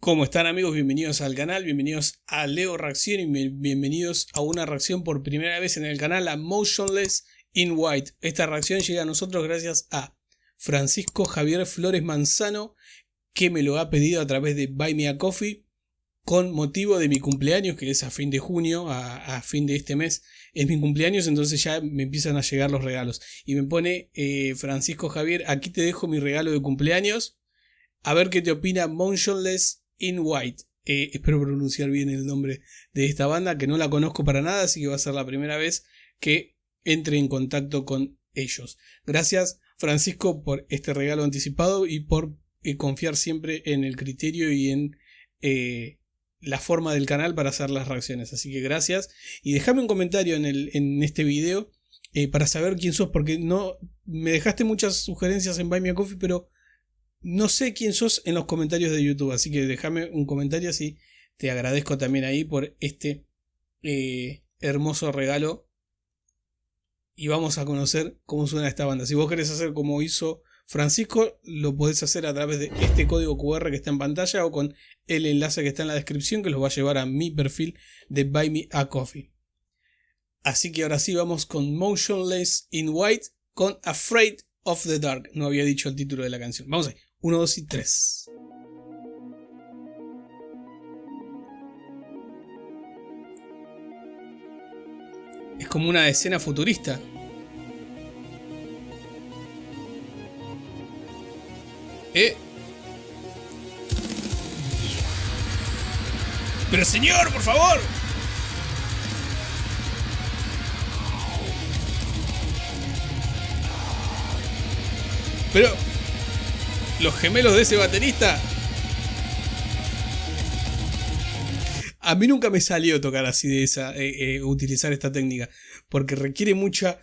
¿Cómo están, amigos? Bienvenidos al canal, bienvenidos a Leo Reacción y bienvenidos a una reacción por primera vez en el canal a Motionless in White. Esta reacción llega a nosotros gracias a Francisco Javier Flores Manzano, que me lo ha pedido a través de Buy Me a Coffee con motivo de mi cumpleaños, que es a fin de junio, a fin de este mes es mi cumpleaños, entonces ya me empiezan a llegar los regalos y me pone Francisco Javier, aquí te dejo mi regalo de cumpleaños, a ver qué te opina Motionless in White. Espero pronunciar bien el nombre de esta banda, que no la conozco para nada, así que va a ser la primera vez que entre en contacto con ellos. Gracias, Francisco, por este regalo anticipado y por confiar siempre en el criterio y en la forma del canal para hacer las reacciones. Así que gracias. Y déjame un comentario en este video para saber quién sos, porque no me dejaste muchas sugerencias en Buy Me a Coffee, pero no sé quién sos en los comentarios de YouTube. Así que déjame un comentario, así te agradezco también ahí por este hermoso regalo. Y vamos a conocer cómo suena esta banda. Si vos querés hacer como hizo Francisco, lo podés hacer a través de este código QR que está en pantalla o con el enlace que está en la descripción, que los va a llevar a mi perfil de Buy Me a Coffee. Así que ahora sí vamos con Motionless in White con Afraid of the Dark. No había dicho el título de la canción. Vamos ahí. 1, 2 y 3. Es como una escena futurista. Pero señor, por favor. Pero los gemelos de ese baterista. A mí nunca me salió tocar así de esa, utilizar esta técnica, porque requiere mucha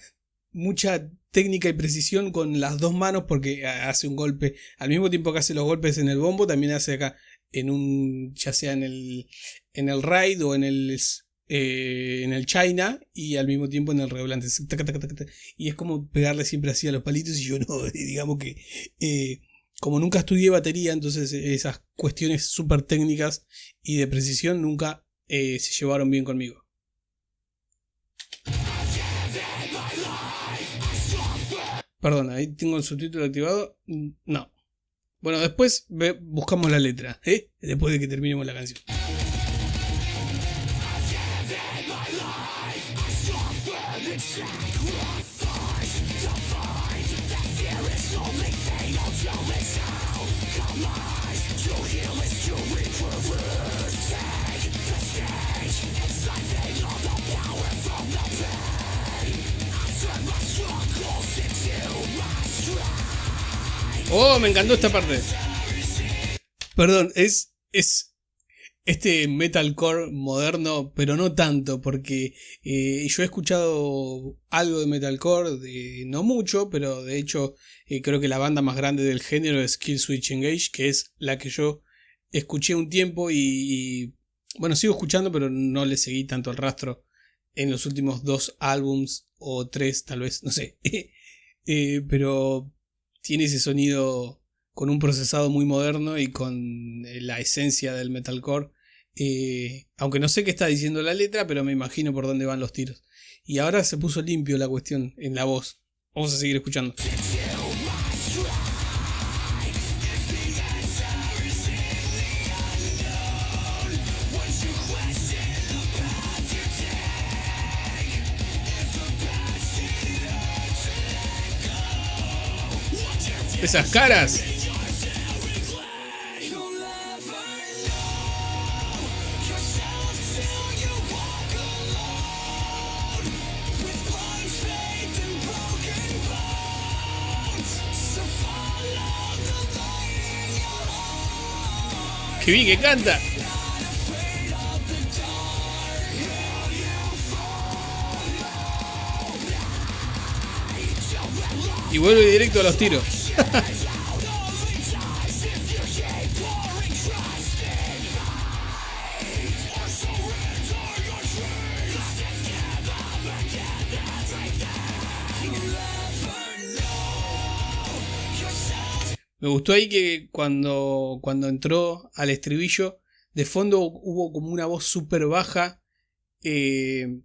técnica y precisión con las dos manos, porque hace un golpe al mismo tiempo que hace los golpes en el bombo, también hace acá en un, ya sea en el ride o en el China, y al mismo tiempo en el redoblante, y es como pegarle siempre así a los palitos. Y yo no, digamos que como nunca estudié batería, entonces esas cuestiones súper técnicas y de precisión nunca se llevaron bien conmigo. Perdón, ahí tengo el subtítulo activado. No. Bueno, después buscamos la letra, después de que terminemos la canción. Oh, me encantó esta parte. Perdón, es este metalcore moderno, pero no tanto, porque yo he escuchado algo de metalcore, no mucho, pero de hecho creo que la banda más grande del género es Killswitch Engage, que es la que yo escuché un tiempo y bueno, sigo escuchando, pero no le seguí tanto el rastro en los últimos 2 álbums o 3 tal vez, no sé. Pero tiene ese sonido con un procesado muy moderno y con la esencia del metalcore. Aunque no sé qué está diciendo la letra, pero me imagino por dónde van los tiros. Y ahora se puso limpio la cuestión en la voz. Vamos a seguir escuchando. Esas caras. ¡Qué bien que canta! Y vuelve directo a los tiros. Me gustó ahí que cuando entró al estribillo, de fondo hubo como una voz súper baja que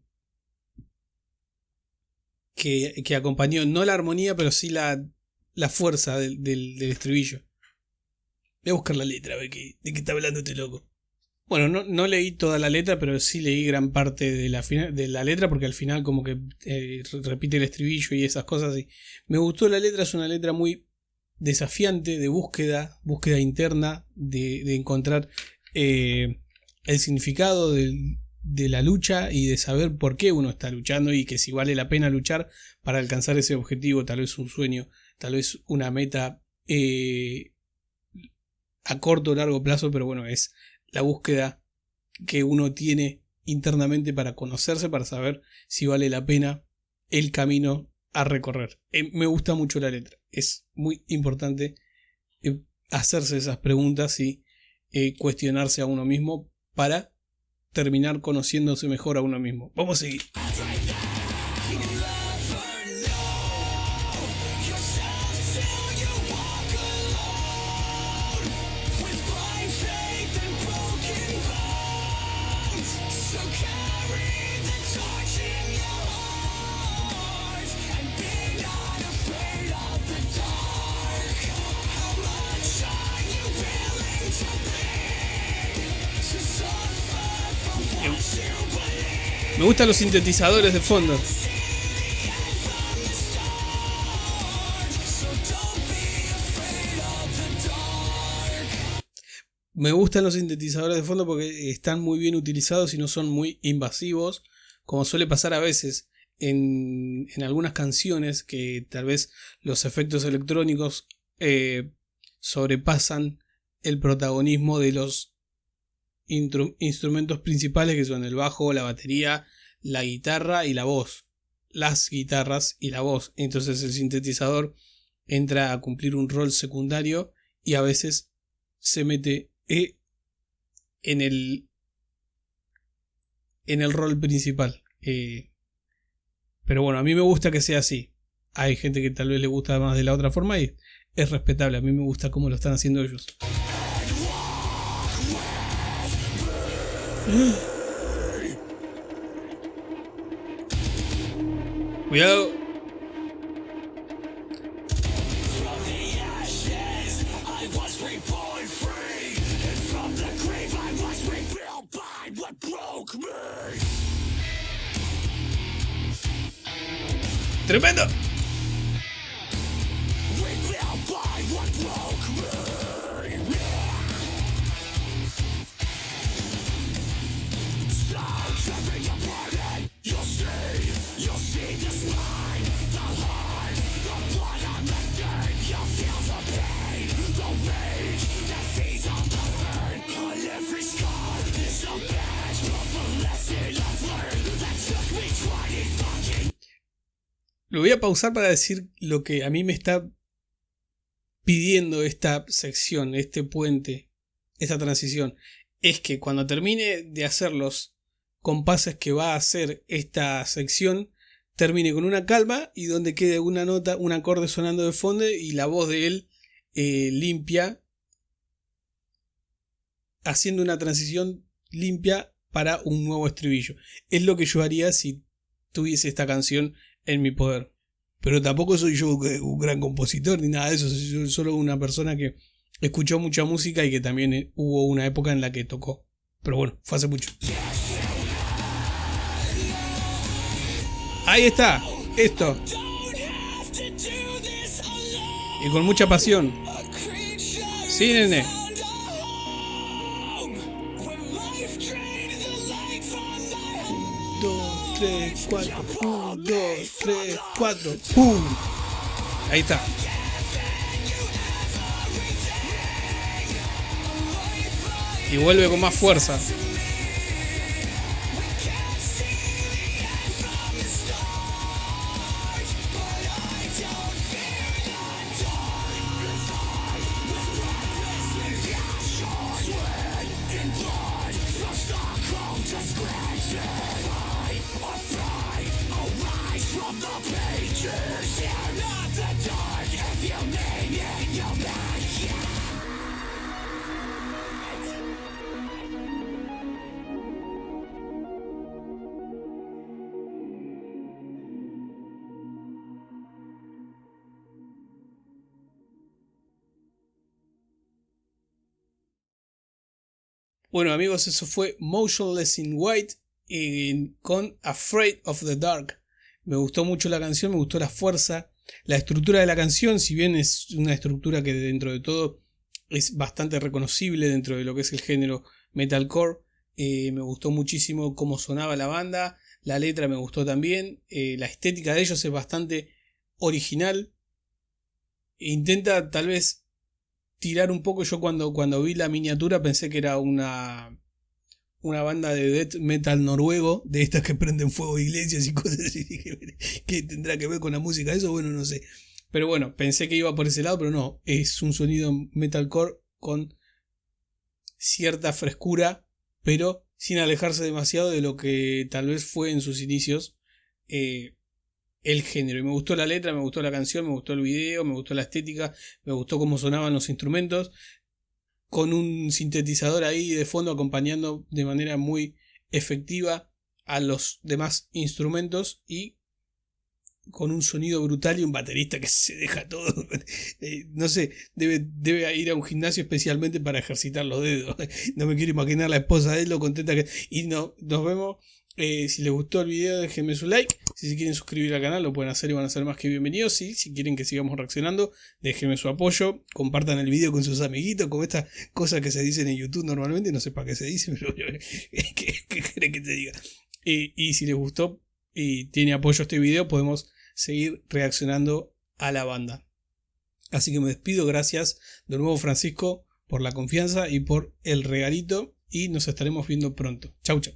acompañó no la armonía, pero sí la fuerza del estribillo. Voy a buscar la letra, a ver de qué está hablando este loco. Bueno, no leí toda la letra, pero sí leí gran parte de la letra, porque al final como que repite el estribillo y esas cosas. Y me gustó la letra, es una letra muy desafiante, de búsqueda interna, de encontrar el significado de la lucha y de saber por qué uno está luchando y que si vale la pena luchar para alcanzar ese objetivo, tal vez un sueño, tal vez una meta a corto o largo plazo, pero bueno, es la búsqueda que uno tiene internamente para conocerse, para saber si vale la pena el camino a recorrer. Me gusta mucho la letra, es muy importante hacerse esas preguntas y cuestionarse a uno mismo para terminar conociéndose mejor a uno mismo. Vamos a seguir. Me gustan los sintetizadores de fondo. Me gustan los sintetizadores de fondo porque están muy bien utilizados y no son muy invasivos, como suele pasar a veces en algunas canciones, que tal vez los efectos electrónicos sobrepasan el protagonismo de los instrumentos principales, que son el bajo, la batería, la guitarra y la voz. Las guitarras y la voz. Entonces el sintetizador entra a cumplir un rol secundario y a veces se mete en el rol principal. Pero bueno, a mí me gusta que sea así. Hay gente que tal vez le gusta más de la otra forma y es respetable. A mí me gusta cómo lo están haciendo ellos. Cuidado. Tremendo. Lo voy a pausar para decir lo que a mí me está pidiendo esta sección, este puente, esta transición. Es que cuando termine de hacer los compases que va a hacer esta sección, termine con una calma y donde quede una nota, un acorde sonando de fondo y la voz de él limpia, haciendo una transición limpia para un nuevo estribillo. Es lo que yo haría si tuviese esta canción en mi poder. Pero tampoco soy yo un gran compositor ni nada de eso. Soy solo una persona que escuchó mucha música y que también hubo una época en la que tocó. Pero bueno, fue hace mucho. Ahí está, esto. Y con mucha pasión. Sí, nene. 3, 4, 1, 2, 3, 4, ¡pum! Ahí está. Y vuelve con más fuerza. Bueno amigos, eso fue Motionless in White con Afraid of the Dark. Me gustó mucho la canción, me gustó la fuerza, la estructura de la canción, si bien es una estructura que dentro de todo es bastante reconocible dentro de lo que es el género metalcore. Me gustó muchísimo cómo sonaba la banda, la letra me gustó también, la estética de ellos es bastante original. Intenta tal vez tirar un poco, yo cuando vi la miniatura pensé que era una banda de death metal noruego, de estas que prenden fuego iglesias y cosas así, que tendrá que ver con la música, eso bueno, no sé. Pero bueno, pensé que iba por ese lado, pero no, es un sonido metalcore con cierta frescura, pero sin alejarse demasiado de lo que tal vez fue en sus inicios el género. Y me gustó la letra, me gustó la canción, me gustó el video, me gustó la estética, me gustó cómo sonaban los instrumentos, con un sintetizador ahí de fondo acompañando de manera muy efectiva a los demás instrumentos y con un sonido brutal y un baterista que se deja todo. No sé, debe ir a un gimnasio especialmente para ejercitar los dedos. No me quiero imaginar la esposa de él lo contenta que... Y no, nos vemos. Si les gustó el video, déjenme su like. Si se quieren suscribir al canal, lo pueden hacer y van a ser más que bienvenidos. Y si quieren que sigamos reaccionando, déjenme su apoyo. Compartan el video con sus amiguitos, con estas cosas que se dicen en YouTube normalmente. No sé para qué se dicen, pero ¿qué querés que te diga? Y si les gustó y tiene apoyo este video, podemos seguir reaccionando a la banda. Así que me despido. Gracias de nuevo, Francisco, por la confianza y por el regalito. Y nos estaremos viendo pronto. Chau, chau.